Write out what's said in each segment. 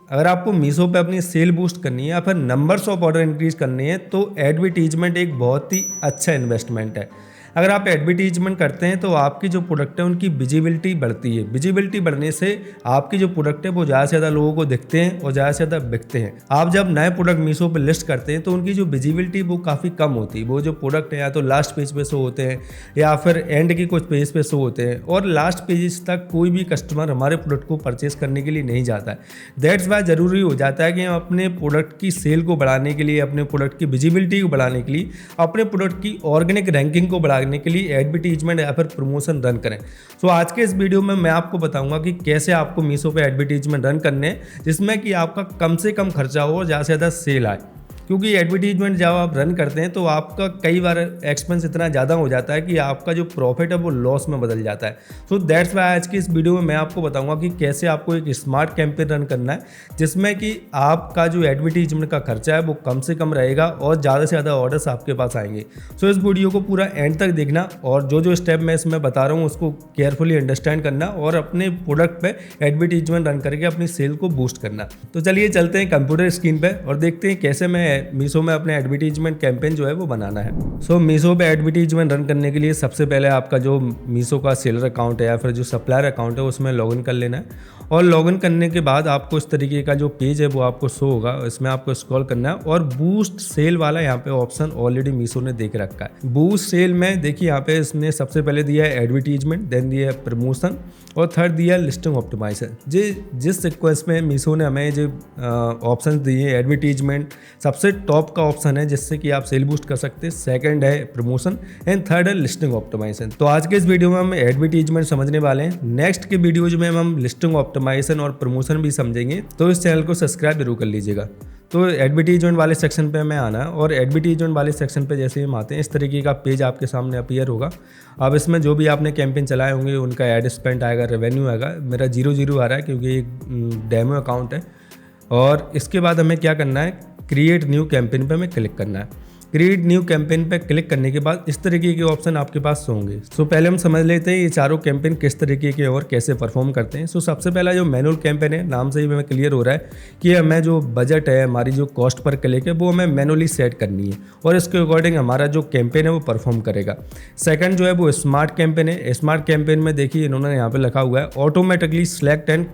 अगर आपको मीशो पे अपनी सेल बूस्ट करनी है या फिर नंबर्स ऑफ ऑर्डर इंक्रीज करनी है तो एडवर्टीजमेंट एक बहुत ही अच्छा इन्वेस्टमेंट है। अगर आप एडवर्टीजमेंट करते हैं तो आपकी जो प्रोडक्ट है उनकी विजिबिलिटी बढ़ती है। विजिबिलिटी बढ़ने से आपकी जो प्रोडक्ट है वो ज़्यादा से ज़्यादा लोगों को दिखते हैं और ज़्यादा से ज़्यादा बिकते हैं। आप जब नए प्रोडक्ट मीशो पे लिस्ट करते हैं तो उनकी जो विजिबिलिटी वो काफ़ी कम होती है। वो जो प्रोडक्ट है या तो लास्ट पेज पे शो होते हैं या फिर एंड के कुछ पेज पे शो होते हैं और लास्ट पेज तक कोई भी कस्टमर हमारे प्रोडक्ट को परचेस करने के लिए नहीं जाता है। दैट्स वाई ज़रूरी हो जाता है कि हम अपने प्रोडक्ट की सेल को बढ़ाने के लिए, अपने प्रोडक्ट की विजिबिलिटी को बढ़ाने के लिए, अपने प्रोडक्ट की ऑर्गेनिक रैंकिंग को बढ़ाने के लिए एडवर्टीजमेंट या फिर प्रमोशन रन करें। सो आज के इस वीडियो में मैं आपको बताऊंगा कि कैसे आपको मीशो पे एडवर्टीजमेंट रन करने हैं जिसमें कि आपका कम से कम खर्चा हो और ज़्यादा से ज़्यादा सेल आए। क्योंकि एडवर्टीजमेंट जब आप रन करते हैं तो आपका कई बार एक्सपेंस इतना ज़्यादा हो जाता है कि आपका जो प्रॉफिट है वो लॉस में बदल जाता है। सो दैट्स वाई आज की इस वीडियो में मैं आपको बताऊंगा कि कैसे आपको एक स्मार्ट कैंपेन रन करना है जिसमें कि आपका जो एडवर्टीजमेंट का खर्चा है वो कम से कम रहेगा और ज़्यादा से ज़्यादा ऑर्डर्स आपके पास आएंगे। सो इस वीडियो को पूरा एंड तक देखना और जो स्टेप मैं इसमें बता रहा हूँ उसको केयरफुली अंडरस्टैंड करना और अपने प्रोडक्ट पर एडवर्टीजमेंट रन करके अपनी सेल को बूस्ट करना। तो चलिए चलते हैं कंप्यूटर स्क्रीन पर और देखते हैं कैसे मैं मीशो में अपने एडवर्टीजमेंट कैंपेन जो है वो बनाना है। सो मीशो पे एडवर्टीजमेंट रन करने के लिए सबसे पहले आपका जो मीशो का सेलर अकाउंट है या फिर जो सप्लायर अकाउंट है उसमें लॉगिन कर लेना है और लॉगिन करने के बाद आपको इस तरीके का जो पेज है वो आपको शो होगा। इसमें आपको स्क्रॉल करना है और बूस्ट सेल वाला यहाँ पे ऑप्शन ऑलरेडी मीशो ने देख रखा है। बूस्ट सेल में देखिए यहाँ पे इसने सबसे पहले दिया है एडवर्टीजमेंट, देन दिया है प्रमोशन और थर्ड दिया है लिस्टिंग ऑप्टिमाइजेशन। जिस सीक्वेंस में मीशो ने हमें जो ऑप्शन दिए हैं, एडवर्टीजमेंट सबसे टॉप का ऑप्शन है जिससे कि आप सेल बूस्ट कर सकते हैं, सेकंड है प्रमोशन एंड थर्ड है लिस्टिंग ऑप्टिमाइजेशन। तो आज के इस वीडियो में हम एडवर्टीजमेंट समझने वाले हैं। नेक्स्ट के वीडियो में हम लिस्टिंग ऑप्टिमाइजेशन और प्रमोशन भी समझेंगे, तो इस चैनल को सब्सक्राइब जरूर कर लीजिएगा। तो एडवर्टीजमेंट वाले सेक्शन पे हमें आना है और एडवर्टीजमेंट वाले सेक्शन पे जैसे ही हम आते हैं इस तरीके का पेज आपके सामने अपीयर होगा। अब इसमें जो भी आपने कैंपेन चलाए होंगे उनका एड स्पेंड आएगा, रेवेन्यू आएगा। मेरा 0 आ रहा है क्योंकि एक डेमो अकाउंट है। और इसके बाद हमें क्या करना है, क्रिएट न्यू कैंपेन पे हमें क्लिक करना है। क्रिएट न्यू कैंपेन पे क्लिक करने के बाद इस तरीके के ऑप्शन आपके पास होंगे। सो पहले हम समझ लेते हैं ये चारों कैंपेन किस तरीके के और कैसे परफॉर्म करते हैं। सो सबसे पहला जो मैनुअल कैंपेन है, नाम से ही हमें क्लियर हो रहा है कि हमें जो बजट है, हमारी जो कॉस्ट पर क्लिक है वो हमें मैनुअली सेट करनी है और इसके अकॉर्डिंग हमारा जो कैंपेन है वो परफॉर्म करेगा। सेकंड जो है वो स्मार्ट कैंपेन है। स्मार्ट कैंपेन में देखिए इन्होंने यहाँ पे लिखा हुआ है automatically select and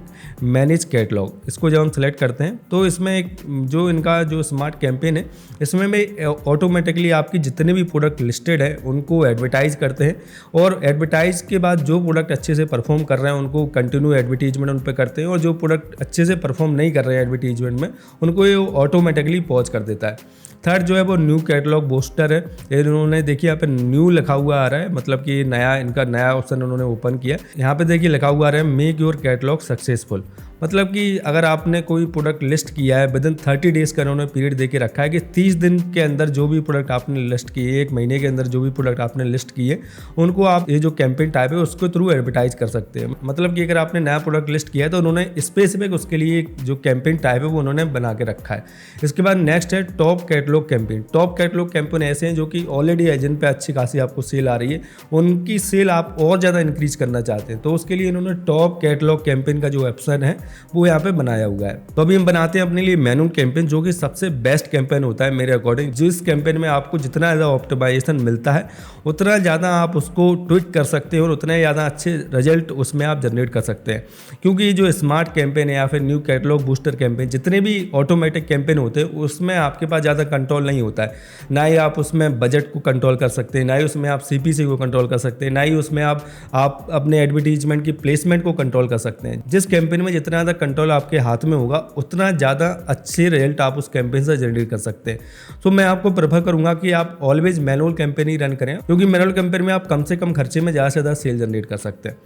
manage catalogue. इसको जब हम सेलेक्ट करते हैं तो इसमें एक जो इनका जो स्मार्ट कैंपेन है इसमें में ऑटोमेटिकली आपकी जितने भी प्रोडक्ट लिस्टेड है उनको एडवर्टाइज करते हैं और एडवर्टाइज के बाद जो प्रोडक्ट अच्छे से परफॉर्म कर रहे हैं उनको कंटिन्यू एडवर्टीजमेंट उन पर करते हैं और जो प्रोडक्ट अच्छे से परफॉर्म नहीं कर रहे हैं एडवर्टीजमेंट में उनको ये ऑटोमेटिकली पॉज कर देता है। थर्ड जो है वो न्यू कैटलॉग बूस्टर है। इन्होंने देखिए यहाँ पे न्यू लिखा हुआ आ रहा है, मतलब कि नया, इनका नया ऑप्शन उन्होंने ओपन किया। यहाँ पे देखिए लिखा हुआ आ रहा है मेक योर कैटलॉग सक्सेसफुल। मतलब कि अगर आपने कोई प्रोडक्ट लिस्ट किया है विदिन 30 डेज़ का उन्होंने पीरियड दे के रखा है कि 30 दिन के अंदर जो भी प्रोडक्ट आपने लिस्ट किए, एक महीने के अंदर जो भी प्रोडक्ट आपने लिस्ट किए उनको आप ये जो कैंपेन टाइप है उसके थ्रू एडवर्टाइज कर सकते हैं। मतलब कि अगर आपने नया प्रोडक्ट लिस्ट किया है तो उन्होंने स्पेसिफिक उसके लिए जो कैंपेन टाइप है वो उन्होंने बना के रखा है। इसके बाद नेक्स्ट है top catalogue campaign. Top catalogue campaign ऐसे हैं जो कि ऑलरेडी है, जिन पे अच्छी खासी आपको सेल आ रही है, उनकी सेल आप और ज़्यादा इंक्रीज करना चाहते हैं तो उसके लिए इन्होंने टॉप कैटलॉग कैंपेन का जो ऑप्शन है वो यहाँ पे बनाया हुआ है। तो अभी हम बनाते हैं अपने लिए मैनुअल कैंपेन जो कि सबसे बेस्ट कैंपेन होता है मेरे अकॉर्डिंग। जिस कैंपेन में आपको जितना ज़्यादा ऑप्टिमाइजेशन मिलता है उतना ज़्यादा आप उसको ट्विक कर सकते हैं और उतने ज़्यादा अच्छे रिजल्ट उसमें आप जनरेट कर सकते हैं। क्योंकि जो स्मार्ट कैंपेन है या फिर न्यू कैटलॉग बूस्टर कैंपेन, जितने भी ऑटोमेटिक कैंपेन होते हैं उसमें आपके पास ज़्यादा कंट्रोल नहीं होता है। ना ही आप उसमें बजट को कंट्रोल कर सकते हैं, ना ही उसमें आप सीपीसी को कंट्रोल कर सकते हैं, ना ही उसमें आप अपने एडवर्टीजमेंट की प्लेसमेंट को कंट्रोल कर सकते हैं। जिस कैंपेन में जितना ज़्यादा कंट्रोल आपके हाथ में होगा उतना ज़्यादा अच्छे रिजल्ट आप उस कैंपेन से जनरेट कर सकते हैं। तो मैं आपको प्रेफर करूंगा कि आप ऑलवेज मैनुअल कैंपेन ही रन करें क्योंकि मैनुअल कैंपेन में आप कम से कम खर्चे में ज़्यादा से ज़्यादा सेल जनरेट कर सकते हैं।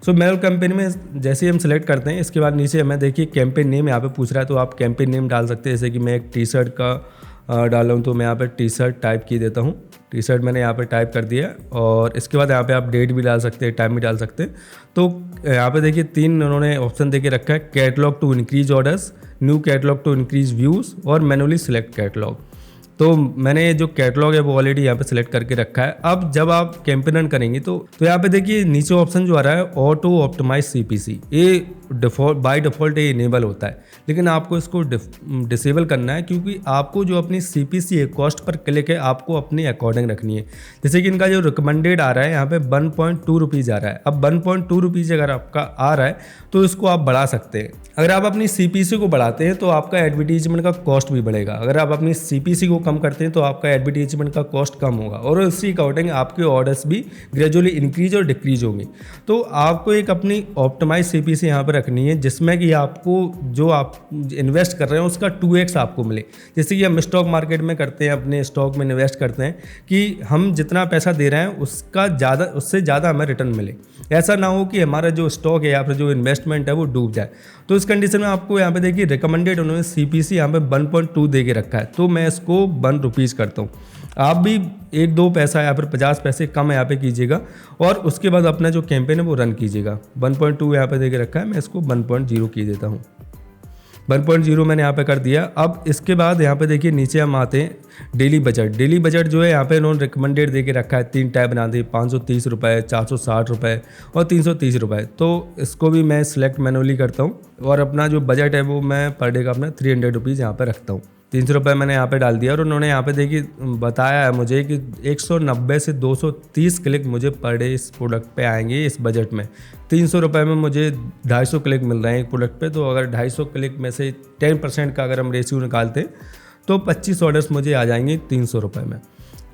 सो मैनुअल कैंपेन में जैसे ही हम सेलेक्ट करते हैं इसके बाद नीचे हमें देखिए कैंपेन नेम यहाँ पे पूछ रहा है तो आप कैंपेन नेम डाल सकते हैं। जैसे कि मैं एक टी शर्ट का डाल रहा हूँ तो मैं यहाँ पे टी शर्ट टाइप की देता हूँ। टी शर्ट मैंने यहाँ पे टाइप कर दिया और इसके बाद यहाँ पे आप डेट भी डाल सकते हैं, टाइम भी डाल सकते हैं। तो यहाँ पे देखिए 3 उन्होंने ऑप्शन दे के रखा है, catalogue to increase orders, new catalogue to increase views और मैनुअली सिलेक्ट कैटलॉग। तो मैंने जो कैटलॉग है वो ऑलरेडी यहाँ पे सिलेक्ट करके रखा है। अब जब आप कैंपेन रन करेंगे तो यहाँ पे देखिए नीचे ऑप्शन जो आ रहा है ऑटो ऑप्टिमाइज सीपीसी, ये बाय डिफ़ॉल्ट ये इनेबल होता है, लेकिन आपको इसको डिसेबल करना है, क्योंकि आपको जो अपनी CPC है, कॉस्ट पर क्लिक है, आपको अपने अकॉर्डिंग रखनी है। जैसे कि इनका जो रिकमेंडेड आ रहा है यहाँ पे 1.2 रुपीज़ आ रहा है। अब 1.2 रुपीज़ अगर आपका आ रहा है तो इसको आप बढ़ा सकते हैं। अगर आप अपनी CPC को बढ़ाते हैं तो आपका एडवर्टीजमेंट का कॉस्ट भी बढ़ेगा। अगर आप अपनी CPC को कम करते हैं तो आपका एडवर्टीजमेंट का कॉस्ट कम होगा, और उसी अकॉर्डिंग आपके ऑर्डर्स भी ग्रेजुअली इंक्रीज और डिक्रीज होंगे। तो आपको एक अपनी ऑप्टिमाइज CPC यहाँ पर रखनी है, जिसमें कि आपको जो आप इन्वेस्ट कर रहे हैं उसका 2x आपको मिले। जैसे कि हम स्टॉक मार्केट में करते हैं, अपने स्टॉक में इन्वेस्ट करते हैं कि हम जितना पैसा दे रहे हैं उससे ज़्यादा हमें रिटर्न मिले। ऐसा ना हो कि हमारा जो स्टॉक है या फिर जो इन्वेस्टमेंट है वो डूब जाए। तो इस कंडीशन में आपको यहाँ पे देखिए रिकमेंडेड उन्होंने CPC यहाँ पे 1.2 दे के रखा है, तो मैं इसको 1 रुपीज़ करता हूँ। आप भी 1-2 पैसा या फिर 50 पैसे कम यहाँ पे कीजिएगा, और उसके बाद अपना जो कैंपेन है वो रन कीजिएगा। 1.2 यहाँ पे दे के रखा है, मैं इसको 1.0 की देता हूँ। 1.0 मैंने यहाँ पे कर दिया। अब इसके बाद यहाँ पे देखिए नीचे हम आते हैं डेली बजट। डेली बजट जो है यहाँ पे इन्होंने रिकमेंडेड दे के रखा है, 3 टैब बना दी, 530 रुपये, 460 रुपये और 330 रुपये। तो इसको भी मैं सिलेक्ट मैनुअली करता हूँ, और अपना जो बजट है वो मैं पर डे का अपना 300 रुपीज़ यहाँ पे रखता हूँ। 300 रुपये मैंने यहाँ पे डाल दिया, और उन्होंने यहाँ पे देखिए बताया है मुझे कि 190 से 230 क्लिक मुझे पर डे इस प्रोडक्ट पे आएंगे इस बजट में। 300 रुपये में मुझे 250 क्लिक मिल रहे हैं एक प्रोडक्ट पे। तो अगर 250 क्लिक में से 10% का अगर हम रेशियो निकालते हैं तो 25 ऑर्डर्स मुझे आ जाएंगे 300 रुपये में।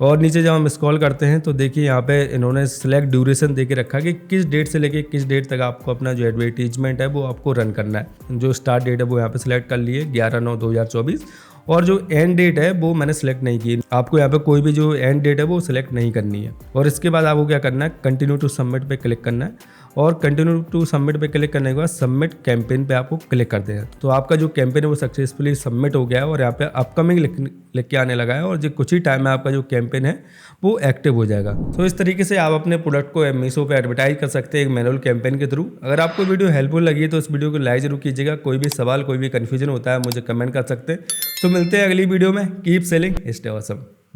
और नीचे जब हम स्क्रॉल करते हैं तो देखिए यहाँ पे इन्होंने सिलेक्ट ड्यूरेशन दे के रखा है कि किस डेट से लेके किस डेट तक आपको अपना जो एडवर्टीजमेंट है वो आपको रन करना है। जो स्टार्ट डेट है वो यहाँ पे सिलेक्ट कर लिए 11/9/2024, और जो एंड डेट है वो मैंने सिलेक्ट नहीं की। आपको यहाँ पे कोई भी जो एंड डेट है वो सिलेक्ट नहीं करनी है। और इसके बाद आपको क्या करना है, कंटिन्यू टू सबमिट पे क्लिक करना है, और कंटिन्यू टू सबमिट पे क्लिक करने के बाद सबमिट कैंपेन पे आपको क्लिक कर देना है। तो आपका जो कैंपेन है वो सक्सेसफुली सबमिट हो गया है, और यहाँ पे अपकमिंग लिख के आने लगा है, और जो कुछ ही टाइम में आपका जो कैंपेन है वो एक्टिव हो जाएगा। तो इस तरीके से आप अपने प्रोडक्ट को मीशो पे एडवर्टाइज कर सकते हैं एक मैनुअल कैंपेन के थ्रू। अगर आपको वीडियो हेल्पफुल लगी है तो इस वीडियो को लाइक जरूर कीजिएगा। कोई भी सवाल, कोई भी कन्फ्यूजन होता है मुझे कमेंट कर सकते हैं। तो मिलते हैं अगली वीडियो में। Keep selling, stay awesome.